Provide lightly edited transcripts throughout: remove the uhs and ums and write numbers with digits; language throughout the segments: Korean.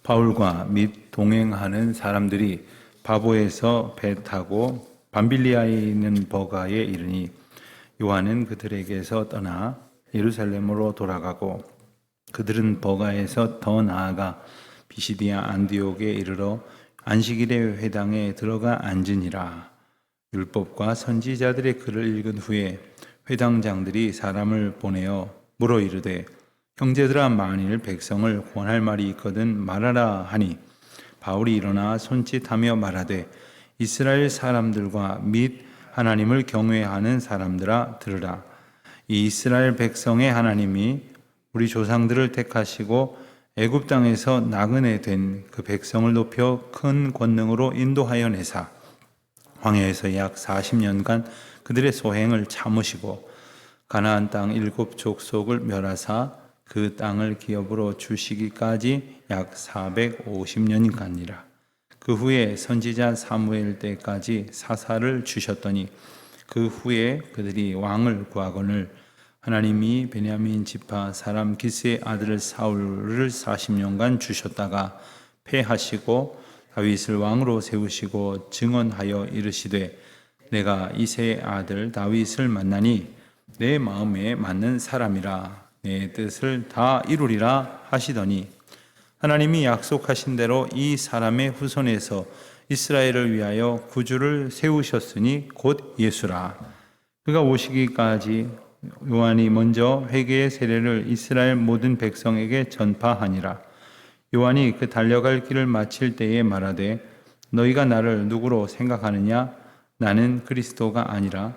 바울과 및 동행하는 사람들이 바보에서 배 타고 밤빌리아에 있는 버가에 이르니 요한은 그들에게서 떠나 예루살렘으로 돌아가고 그들은 버가에서 더 나아가 비시디아 안디옥에 이르러 안식일의 회당에 들어가 앉으니라. 율법과 선지자들의 글을 읽은 후에 회당장들이 사람을 보내어 물어 이르되 형제들아, 만일 백성을 구원할 말이 있거든 말하라 하니 바울이 일어나 손짓하며 말하되 이스라엘 사람들과 및 하나님을 경외하는 사람들아 들으라. 이 이스라엘 백성의 하나님이 우리 조상들을 택하시고 애굽 땅에서 나그네 된 그 백성을 높여 큰 권능으로 인도하여 내사 광야에서 약 40년간 그들의 소행을 참으시고 가나안 땅 7족속을 멸하사 그 땅을 기업으로 주시기까지 약 450년간이라. 그 후에 선지자 사무엘 때까지 사사를 주셨더니 그 후에 그들이 왕을 구하거늘 하나님이 베냐민 지파 사람 기스의 아들 사울을 40년간 주셨다가 패하시고 다윗을 왕으로 세우시고 증언하여 이르시되 내가 이새의 아들 다윗을 만나니 내 마음에 맞는 사람이라 내 뜻을 다 이루리라 하시더니 하나님이 약속하신 대로 이 사람의 후손에서 이스라엘을 위하여 구주를 세우셨으니 곧 예수라. 그가 오시기까지 요한이 먼저 회개의 세례를 이스라엘 모든 백성에게 전파하니라. 요한이 그 달려갈 길을 마칠 때에 말하되 너희가 나를 누구로 생각하느냐? 나는 그리스도가 아니라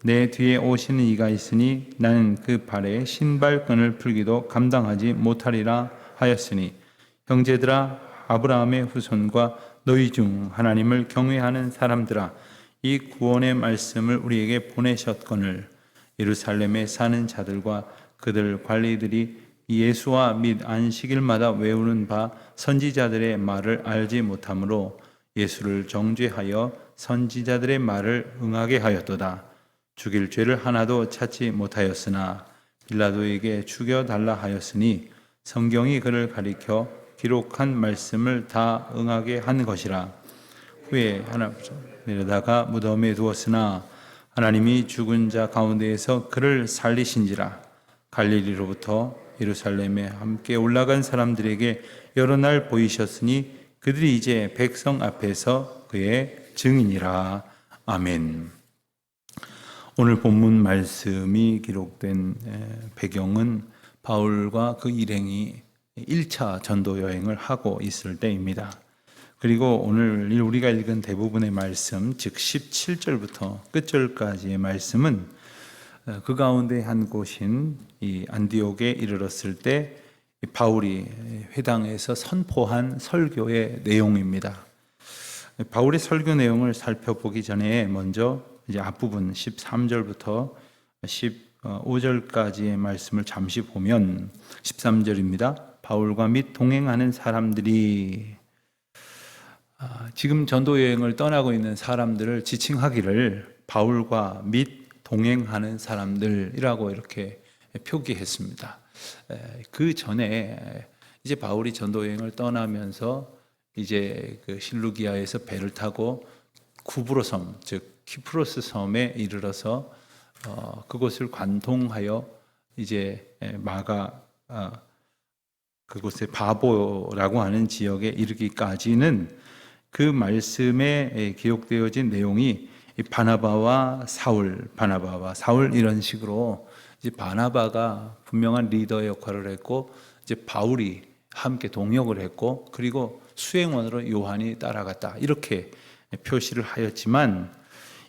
내 뒤에 오시는 이가 있으니 나는 그 발에 신발끈을 풀기도 감당하지 못하리라 하였으니 형제들아, 아브라함의 후손과 너희 중 하나님을 경외하는 사람들아, 이 구원의 말씀을 우리에게 보내셨거늘 예루살렘에 사는 자들과 그들 관리들이 예수와 및 안식일마다 외우는 바 선지자들의 말을 알지 못하므로 예수를 정죄하여 선지자들의 말을 응하게 하였도다. 죽일 죄를 하나도 찾지 못하였으나 빌라도에게 죽여달라 하였으니 성경이 그를 가리켜 기록한 말씀을 다 응하게 한 것이라. 후에 하나 내려다가 무덤에 두었으나 하나님이 죽은 자 가운데에서 그를 살리신지라. 갈릴리로부터 예루살렘에 함께 올라간 사람들에게 여러 날 보이셨으니 그들이 이제 백성 앞에서 그의 증인이라. 아멘. 오늘 본문 말씀이 기록된 배경은 바울과 그 일행이 1차 전도 여행을 하고 있을 때입니다. 그리고 오늘 우리가 읽은 대부분의 말씀, 즉 17절부터 끝절까지의 말씀은 그 가운데 한 곳인 이 안디옥에 이르렀을 때 바울이 회당에서 선포한 설교의 내용입니다. 바울의 설교 내용을 살펴보기 전에 먼저 이제 앞부분 13절부터 15절까지의 말씀을 잠시 보면 13절입니다. 바울과 및 동행하는 사람들이 지금 전도 여행을 떠나고 있는 사람들을 지칭하기를 바울과 및 동행하는 사람들이라고 이렇게 표기했습니다. 그 전에 이제 바울이 전도 여행을 떠나면서 이제 그 실루기아에서 배를 타고 쿠브로 섬, 즉 키프로스 섬에 이르러서 그곳을 관통하여 이제 마가 그곳에 바보라고 하는 지역에 이르기까지는 그 말씀에 기록되어진 내용이 바나바와 사울 이런 식으로 이제 바나바가 분명한 리더의 역할을 했고 이제 바울이 함께 동역을 했고 그리고 수행원으로 요한이 따라갔다 이렇게 표시를 하였지만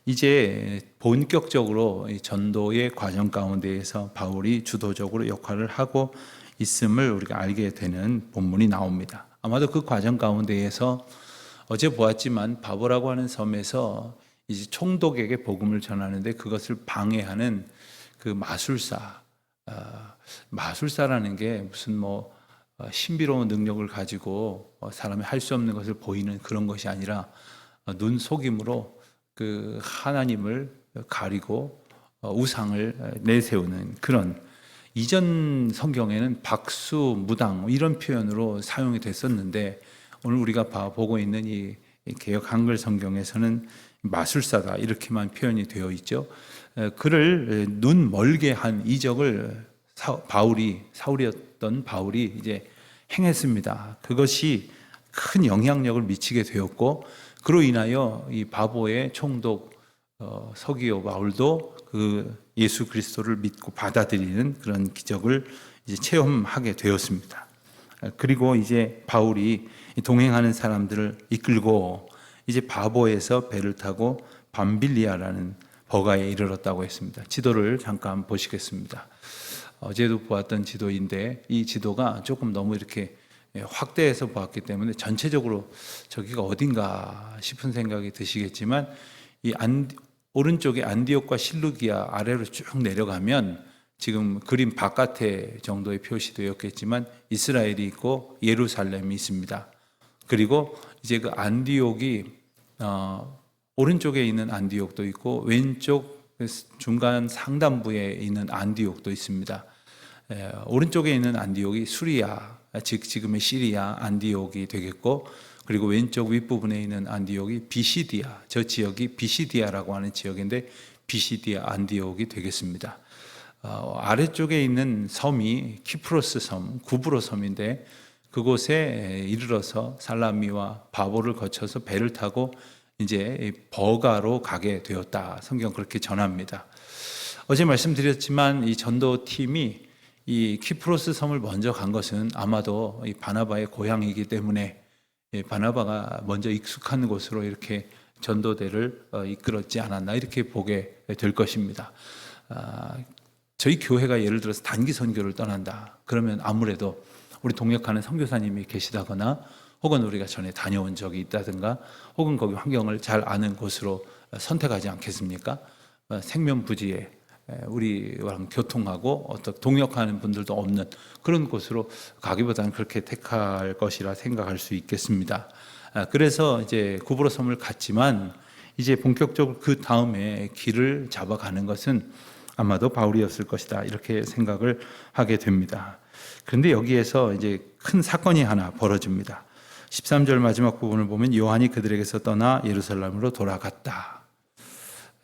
이제 본격적으로 전도의 과정 가운데에서 바울이 주도적으로 역할을 하고 있음을 우리가 알게 되는 본문이 나옵니다. 아마도 그 과정 가운데에서 어제 보았지만 바보라고 하는 섬에서 이제 총독에게 복음을 전하는데 그것을 방해하는 그 마술사라는 게 무슨 신비로운 능력을 가지고 사람이 할 수 없는 것을 보이는 그런 것이 아니라 눈 속임으로 그 하나님을 가리고 우상을 내세우는 그런 이전 성경에는 박수, 무당 이런 표현으로 사용이 됐었는데 오늘 우리가 보고 있는 이 개역 한글 성경에서는 마술사다 이렇게만 표현이 되어 있죠. 그를 눈 멀게 한 이적을 사울이었던 바울이 이제 행했습니다. 그것이 큰 영향력을 미치게 되었고 그로 인하여 이 바보의 총독 서기오 바울도 그 예수 그리스도를 믿고 받아들이는 그런 기적을 이제 체험하게 되었습니다. 그리고 이제 바울이 동행하는 사람들을 이끌고 이제 바보에서 배를 타고 밤빌리아라는 버가에 이르렀다고 했습니다. 지도를 잠깐 보시겠습니다. 어제도 보았던 지도인데 이 지도가 조금 너무 이렇게 확대해서 보았기 때문에 전체적으로 저기가 어딘가 싶은 생각이 드시겠지만 이 오른쪽에 안디옥과 실루기아 아래로 쭉 내려가면 지금 그림 바깥에 정도의 표시되었겠지만 이스라엘이 있고 예루살렘이 있습니다. 그리고 이제 그 안디옥이 오른쪽에 있는 안디옥도 있고 왼쪽 중간 상단부에 있는 안디옥도 있습니다. 오른쪽에 있는 안디옥이 수리아, 즉 지금의 시리아 안디옥이 되겠고 그리고 왼쪽 윗부분에 있는 안디옥이 비시디아, 저 지역이 비시디아라고 하는 지역인데 비시디아 안디옥이 되겠습니다. 아래쪽에 있는 섬이 키프로스 섬, 구브로 섬인데 그곳에 이르러서 살라미와 바보를 거쳐서 배를 타고 이제 버가로 가게 되었다. 성경 그렇게 전합니다. 어제 말씀드렸지만 이 전도팀이 이 키프로스 섬을 먼저 간 것은 아마도 이 바나바의 고향이기 때문에 바나바가 먼저 익숙한 곳으로 이렇게 전도대를 이끌었지 않았나 이렇게 보게 될 것입니다. 저희 교회가 예를 들어서 단기 선교를 떠난다. 그러면 아무래도 우리 동역하는 선교사님이 계시다거나 혹은 우리가 전에 다녀온 적이 있다든가 혹은 거기 환경을 잘 아는 곳으로 선택하지 않겠습니까? 생면부지에 우리랑 교통하고 어떤 동역하는 분들도 없는 그런 곳으로 가기보다는 그렇게 택할 것이라 생각할 수 있겠습니다. 그래서 이제 구브로 섬을 갔지만 이제 본격적으로 그 다음에 길을 잡아가는 것은 아마도 바울이었을 것이다 이렇게 생각을 하게 됩니다. 그런데 여기에서 이제 큰 사건이 하나 벌어집니다. 13절 마지막 부분을 보면 요한이 그들에게서 떠나 예루살렘으로 돌아갔다.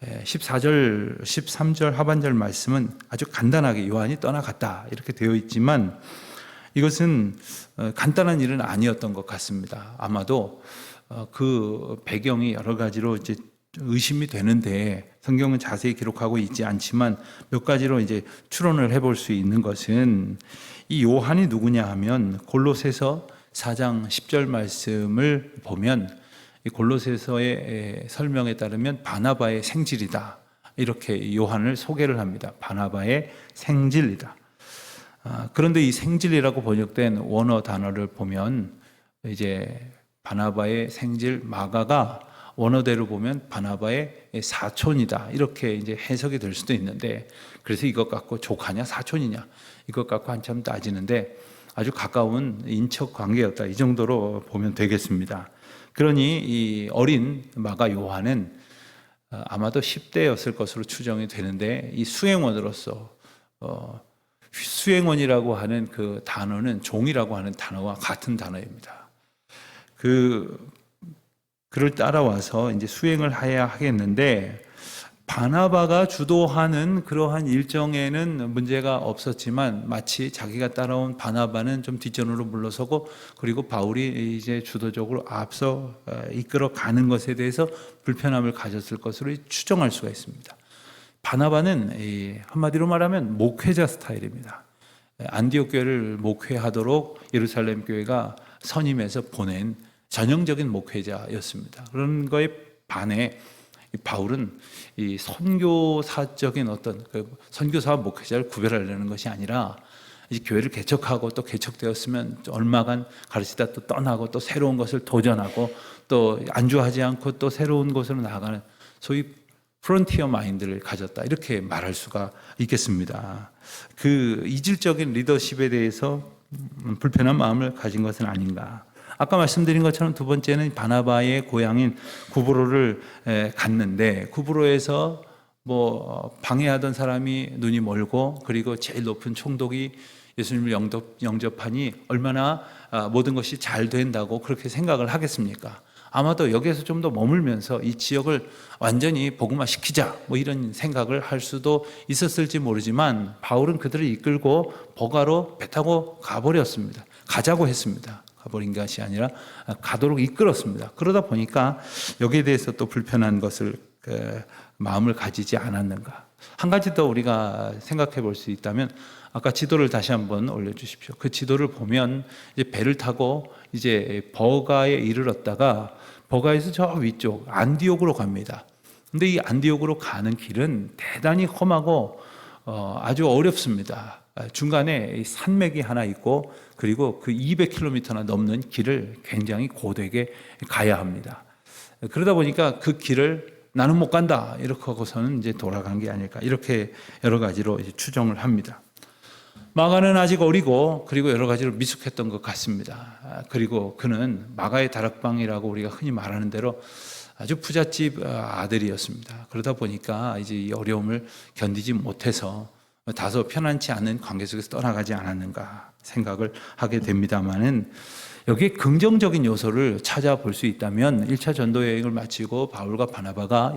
13절 하반절 말씀은 아주 간단하게 요한이 떠나갔다 이렇게 되어 있지만 이것은 간단한 일은 아니었던 것 같습니다. 아마도 그 배경이 여러 가지로 이제 의심이 되는데 성경은 자세히 기록하고 있지 않지만 몇 가지로 이제 추론을 해볼 수 있는 것은 이 요한이 누구냐 하면 골로새서 4장 10절 말씀을 보면 이 골로새서의 설명에 따르면 바나바의 생질이다 이렇게 요한을 소개를 합니다. 바나바의 생질이다. 그런데 이 생질이라고 번역된 원어 단어를 보면 이제 바나바의 생질 마가가 원어대로 보면 바나바의 사촌이다 이렇게 이제 해석이 될 수도 있는데 그래서 이것 갖고 조카냐 사촌이냐 이것 갖고 한참 따지는데 아주 가까운 인척 관계였다 이 정도로 보면 되겠습니다. 그러니 이 어린 마가 요한은 아마도 10대였을 것으로 추정이 되는데 이 수행원으로서 수행원이라고 하는 그 단어는 종이라고 하는 단어와 같은 단어입니다. 그를 따라와서 이제 수행을 해야 하겠는데 바나바가 주도하는 그러한 일정에는 문제가 없었지만 마치 자기가 따라온 바나바는 좀 뒷전으로 물러서고 그리고 바울이 이제 주도적으로 앞서 이끌어 가는 것에 대해서 불편함을 가졌을 것으로 추정할 수가 있습니다. 바나바는 한마디로 말하면 목회자 스타일입니다. 안디옥 교회를 목회하도록 예루살렘 교회가 선임해서 보낸 전형적인 목회자였습니다. 그런 거에 반해 바울은 이 선교사적인 어떤 선교사와 목회자를 구별하려는 것이 아니라 이제 교회를 개척하고 또 개척되었으면 얼마간 가르치다 또 떠나고 또 새로운 것을 도전하고 또 안주하지 않고 또 새로운 곳으로 나아가는 소위 프론티어 마인드를 가졌다 이렇게 말할 수가 있겠습니다. 그 이질적인 리더십에 대해서 불편한 마음을 가진 것은 아닌가. 아까 말씀드린 것처럼 두 번째는 바나바의 고향인 구브로를 갔는데 구브로에서 방해하던 사람이 눈이 멀고, 그리고 제일 높은 총독이 예수님을 영접하니 얼마나 모든 것이 잘 된다고 그렇게 생각을 하겠습니까? 아마도 여기에서 좀 더 머물면서 이 지역을 완전히 복음화 시키자, 이런 생각을 할 수도 있었을지 모르지만, 바울은 그들을 이끌고 버가로 배 타고 가버렸습니다. 가자고 했습니다. 가버린 것이 아니라 가도록 이끌었습니다. 그러다 보니까 여기에 대해서 또 불편한 것을 마음을 가지지 않았는가. 한 가지 더 우리가 생각해 볼 수 있다면, 아까 지도를 다시 한번 올려주십시오. 그 지도를 보면 이제 배를 타고 이제 버가에 이르렀다가 버가에서 저 위쪽 안디옥으로 갑니다. 근데 이 안디옥으로 가는 길은 대단히 험하고 아주 어렵습니다. 중간에 산맥이 하나 있고, 그리고 그 200km나 넘는 길을 굉장히 고되게 가야 합니다. 그러다 보니까 그 길을 나는 못 간다 이렇게 하고서는 이제 돌아간 게 아닐까, 이렇게 여러 가지로 이제 추정을 합니다. 마가는 아직 어리고, 그리고 여러 가지로 미숙했던 것 같습니다. 그리고 그는 마가의 다락방이라고 우리가 흔히 말하는 대로 아주 부잣집 아들이었습니다. 그러다 보니까 이제 이 어려움을 견디지 못해서 다소 편안치 않은 관계 속에서 떠나가지 않았는가 생각을 하게 됩니다만은, 여기에 긍정적인 요소를 찾아볼 수 있다면 1차 전도 여행을 마치고 바울과 바나바가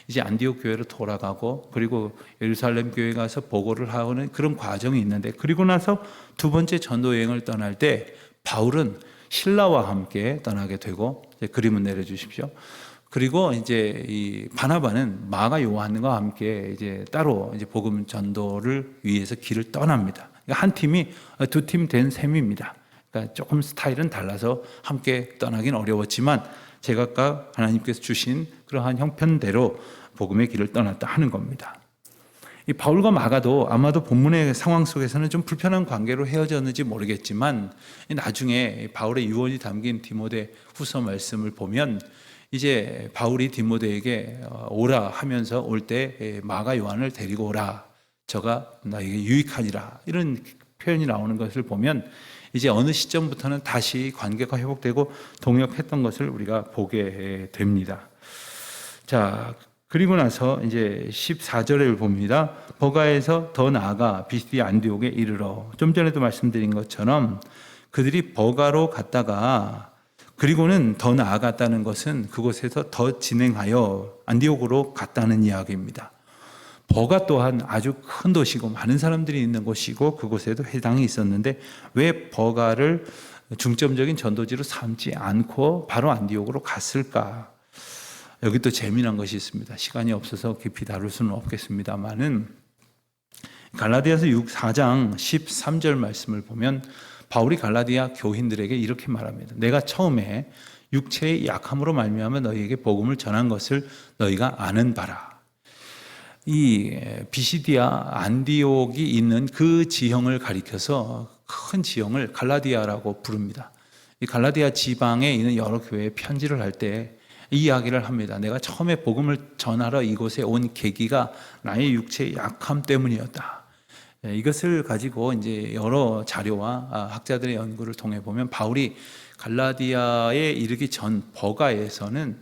이제 안디옥 교회로 돌아가고, 그리고 예루살렘 교회에 가서 보고를 하는 그런 과정이 있는데, 그리고 나서 두 번째 전도 여행을 떠날 때 바울은 신라와 함께 떠나게 되고, 그림을 내려주십시오. 그리고 이제 이 바나바는 마가 요한과 함께 이제 따로 이제 복음 전도를 위해서 길을 떠납니다. 한 팀이 두 팀 된 셈입니다. 그러니까 조금 스타일은 달라서 함께 떠나긴 어려웠지만 제각각 하나님께서 주신 그러한 형편대로 복음의 길을 떠났다 하는 겁니다. 이 바울과 마가도 아마도 본문의 상황 속에서는 좀 불편한 관계로 헤어졌는지 모르겠지만, 나중에 바울의 유언이 담긴 디모데 후서 말씀을 보면 이제 바울이 디모데에게 오라 하면서 올 때 마가 요한을 데리고 오라, 저가 나에게 유익하니라, 이런 표현이 나오는 것을 보면 이제 어느 시점부터는 다시 관계가 회복되고 동역했던 것을 우리가 보게 됩니다. 자, 그리고 나서 이제 14절을 봅니다. 버가에서 더 나아가 비시디아 안디옥에 이르러, 좀 전에도 말씀드린 것처럼 그들이 버가로 갔다가, 그리고는 더 나아갔다는 것은 그곳에서 더 진행하여 안디옥으로 갔다는 이야기입니다. 버가 또한 아주 큰 도시고 많은 사람들이 있는 곳이고 그곳에도 회당이 있었는데, 왜 버가를 중점적인 전도지로 삼지 않고 바로 안디옥으로 갔을까? 여기 또 재미난 것이 있습니다. 시간이 없어서 깊이 다룰 수는 없겠습니다만은, 갈라디아서 4장 13절 말씀을 보면 바울이 갈라디아 교인들에게 이렇게 말합니다. 내가 처음에 육체의 약함으로 말미암아 너희에게 복음을 전한 것을 너희가 아는 바라. 이 비시디아 안디옥이 있는 그 지형을 가리켜서 큰 지형을 갈라디아라고 부릅니다. 이 갈라디아 지방에 있는 여러 교회에 편지를 할 때 이 이야기를 합니다. 내가 처음에 복음을 전하러 이곳에 온 계기가 나의 육체의 약함 때문이었다. 이것을 가지고 이제 여러 자료와 학자들의 연구를 통해 보면 바울이 갈라디아에 이르기 전 버가에서는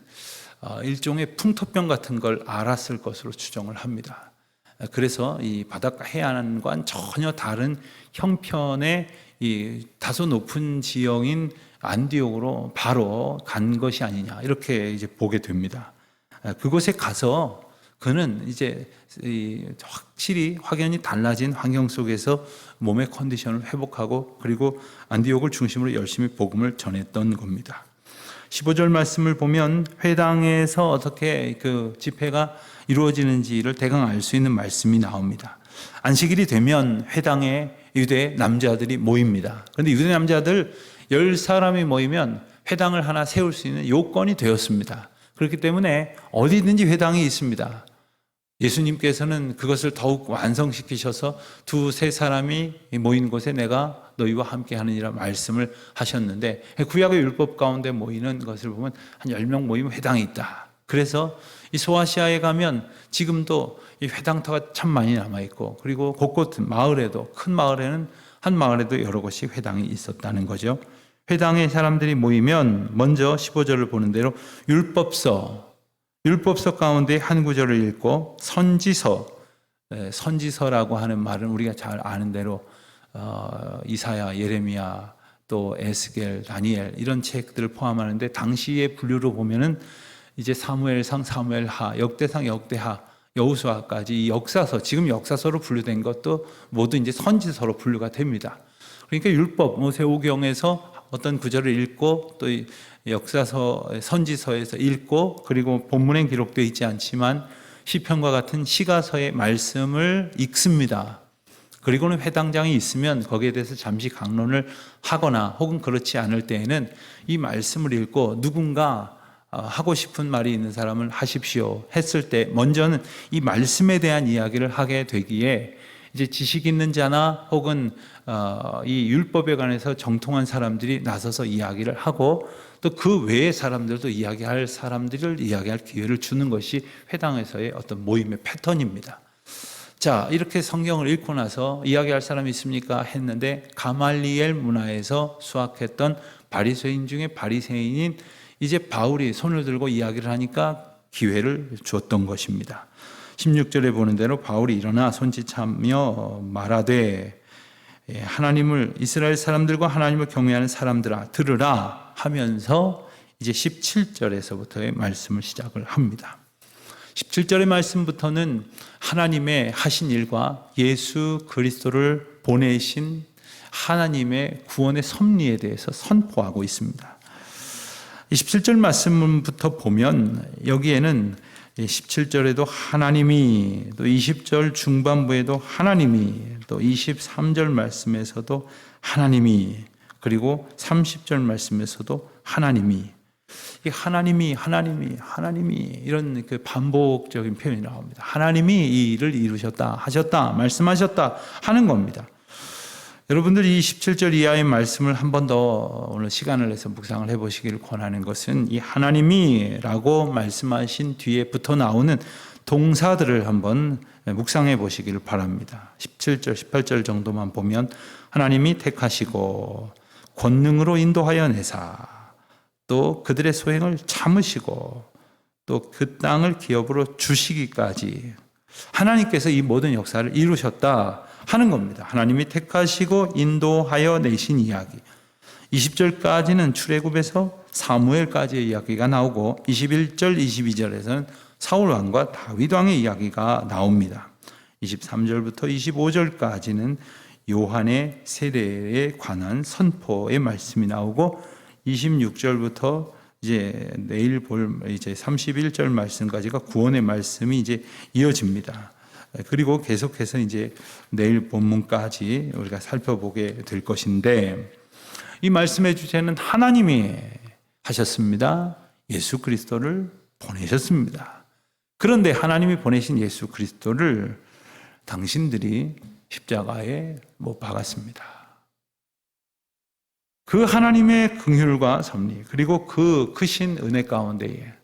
일종의 풍토병 같은 걸 앓았을 것으로 추정을 합니다. 그래서 이 바닷가 해안과는 전혀 다른 형편의 이 다소 높은 지형인 안디옥으로 바로 간 것이 아니냐, 이렇게 이제 보게 됩니다. 그곳에 가서 그는 이제 확실히 확연히 달라진 환경 속에서 몸의 컨디션을 회복하고, 그리고 안디옥을 중심으로 열심히 복음을 전했던 겁니다. 15절 말씀을 보면 회당에서 어떻게 그 집회가 이루어지는지를 대강 알 수 있는 말씀이 나옵니다. 안식일이 되면 회당에 유대 남자들이 모입니다. 그런데 유대 남자들 10사람이 모이면 회당을 하나 세울 수 있는 요건이 되었습니다. 그렇기 때문에 어디든지 회당이 있습니다. 예수님께서는 그것을 더욱 완성시키셔서 2-3사람이 모인 곳에 내가 너희와 함께 하느니라 말씀을 하셨는데, 구약의 율법 가운데 모이는 것을 보면 한 10명 모이면 회당이 있다. 그래서 이 소아시아에 가면 지금도 이 회당터가 참 많이 남아있고, 그리고 곳곳 마을에도, 큰 마을에는 한 마을에도 여러 곳이 회당이 있었다는 거죠. 회당에 사람들이 모이면 먼저 15절을 보는 대로 율법서, 율법서 가운데 한 구절을 읽고 선지서라고 하는 말은 우리가 잘 아는 대로 이사야, 예레미야, 또 에스겔, 다니엘 이런 책들을 포함하는데, 당시의 분류로 보면은 이제 사무엘상, 사무엘하, 역대상, 역대하, 여호수아까지 이 역사서, 지금 역사서로 분류된 것도 모두 이제 선지서로 분류가 됩니다. 그러니까 율법, 모세오경에서 어떤 구절을 읽고 또 역사서, 선지서에서 읽고, 그리고 본문에 기록되어 있지 않지만 시편과 같은 시가서의 말씀을 읽습니다. 그리고는 회당장이 있으면 거기에 대해서 잠시 강론을 하거나, 혹은 그렇지 않을 때에는 이 말씀을 읽고 누군가 하고 싶은 말이 있는 사람을 하십시오 했을 때 먼저는 이 말씀에 대한 이야기를 하게 되기에, 이제 지식 있는 자나 혹은 이 율법에 관해서 정통한 사람들이 나서서 이야기를 하고, 또 그 외의 사람들도 이야기할 사람들을 이야기할 기회를 주는 것이 회당에서의 어떤 모임의 패턴입니다. 자, 이렇게 성경을 읽고 나서 이야기할 사람이 있습니까? 했는데, 가말리엘 문화에서 수학했던 바리새인 중에 바리새인인 이제 바울이 손을 들고 이야기를 하니까 기회를 주었던 것입니다. 16절에 보는 대로 바울이 일어나 손짓하며 말하되, 하나님을, 이스라엘 사람들과 하나님을 경외하는 사람들아 들으라 하면서 이제 17절에서부터의 말씀을 시작을 합니다. 17절의 말씀부터는 하나님의 하신 일과 예수 그리스도를 보내신 하나님의 구원의 섭리에 대해서 선포하고 있습니다. 17절 말씀부터 보면 여기에는 17절에도 하나님이, 또 20절 중반부에도 하나님이, 또 23절 말씀에서도 하나님이, 그리고 30절 말씀에서도 하나님이, 이 하나님이 이런 그 반복적인 표현이 나옵니다. 하나님이 이 일을 이루셨다, 하셨다, 말씀하셨다 하는 겁니다. 여러분들이 이 17절 이하의 말씀을 한 번 더 오늘 시간을 내서 묵상을 해보시기를 권하는 것은, 이 하나님이라고 말씀하신 뒤에 붙어 나오는 동사들을 한번 묵상해 보시기를 바랍니다. 17절, 18절 정도만 보면 하나님이 택하시고 권능으로 인도하여 내사, 또 그들의 소행을 참으시고, 또 그 땅을 기업으로 주시기까지 하나님께서 이 모든 역사를 이루셨다 하는 겁니다. 하나님이 택하시고 인도하여 내신 이야기. 20절까지는 출애굽에서 사무엘까지의 이야기가 나오고, 21절, 22절에서는 사울 왕과 다윗 왕의 이야기가 나옵니다. 23절부터 25절까지는 요한의 세례에 관한 선포의 말씀이 나오고, 26절부터 이제 내일 볼 이제 31절 말씀까지가 구원의 말씀이 이제 이어집니다. 그리고 계속해서 이제 내일 본문까지 우리가 살펴보게 될 것인데, 이 말씀의 주제는 하나님이 하셨습니다. 예수 그리스도를 보내셨습니다. 그런데 하나님이 보내신 예수 그리스도를 당신들이 십자가에 못 박았습니다. 그 하나님의 긍휼과 섭리, 그리고 그 크신 은혜 가운데에,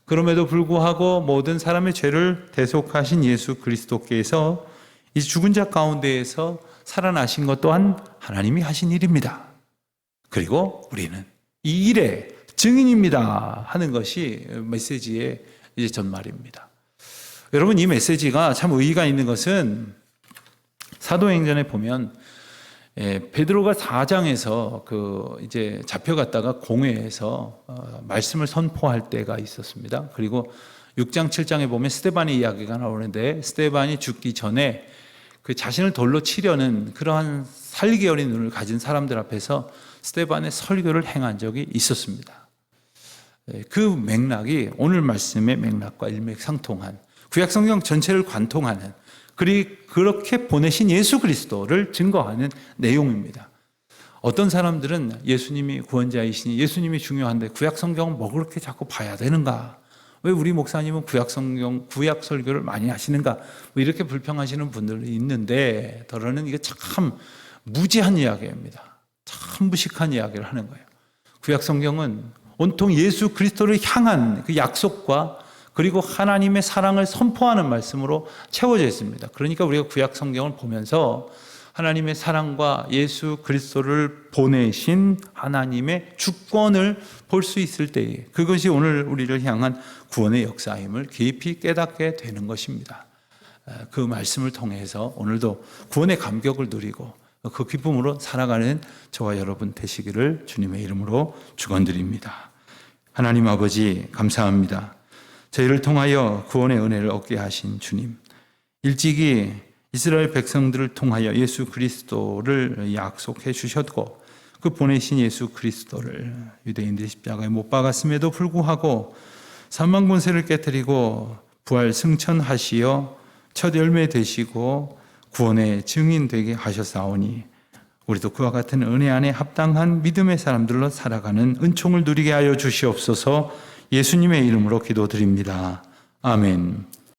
그럼에도 불구하고 모든 사람의 죄를 대속하신 예수 그리스도께서 이 죽은 자 가운데에서 살아나신 것 또한 하나님이 하신 일입니다. 그리고 우리는 이 일의 증인입니다 하는 것이 메시지의 이제 전말입니다. 여러분, 이 메시지가 참 의의가 있는 것은 사도행전에 보면 베드로가 4장에서 이제 잡혀갔다가 공회에서 말씀을 선포할 때가 있었습니다. 그리고 6장, 7장에 보면 스데반의 이야기가 나오는데, 스데반이 죽기 전에 그 자신을 돌로 치려는 그러한 살기 어린 눈을 가진 사람들 앞에서 스데반의 설교를 행한 적이 있었습니다. 그 맥락이 오늘 말씀의 맥락과 일맥상통한, 구약성경 전체를 관통하는, 그렇게 보내신 예수 그리스도를 증거하는 내용입니다. 어떤 사람들은 예수님이 구원자이시니 예수님이 중요한데 구약성경은 뭐 그렇게 자꾸 봐야 되는가? 왜 우리 목사님은 구약성경, 구약 설교를 많이 하시는가? 뭐 이렇게 불평하시는 분들이 있는데, 더러는 이게 참 무지한 이야기입니다. 참 무식한 이야기를 하는 거예요. 구약성경은 온통 예수 그리스도를 향한 그 약속과, 그리고 하나님의 사랑을 선포하는 말씀으로 채워져 있습니다. 그러니까 우리가 구약 성경을 보면서 하나님의 사랑과 예수 그리스도를 보내신 하나님의 주권을 볼 수 있을 때에 그것이 오늘 우리를 향한 구원의 역사임을 깊이 깨닫게 되는 것입니다. 그 말씀을 통해서 오늘도 구원의 감격을 누리고 그 기쁨으로 살아가는 저와 여러분 되시기를 주님의 이름으로 축원드립니다. 하나님 아버지 감사합니다. 저희를 통하여 구원의 은혜를 얻게 하신 주님, 일찍이 이스라엘 백성들을 통하여 예수 그리스도를 약속해 주셨고 그 보내신 예수 그리스도를 유대인들이 십자가에 못 박았음에도 불구하고 사망 권세를 깨뜨리고 부활 승천하시어 첫 열매 되시고 구원의 증인 되게 하셨사오니 우리도 그와 같은 은혜 안에 합당한 믿음의 사람들로 살아가는 은총을 누리게 하여 주시옵소서. 예수님의 이름으로 기도드립니다. 아멘.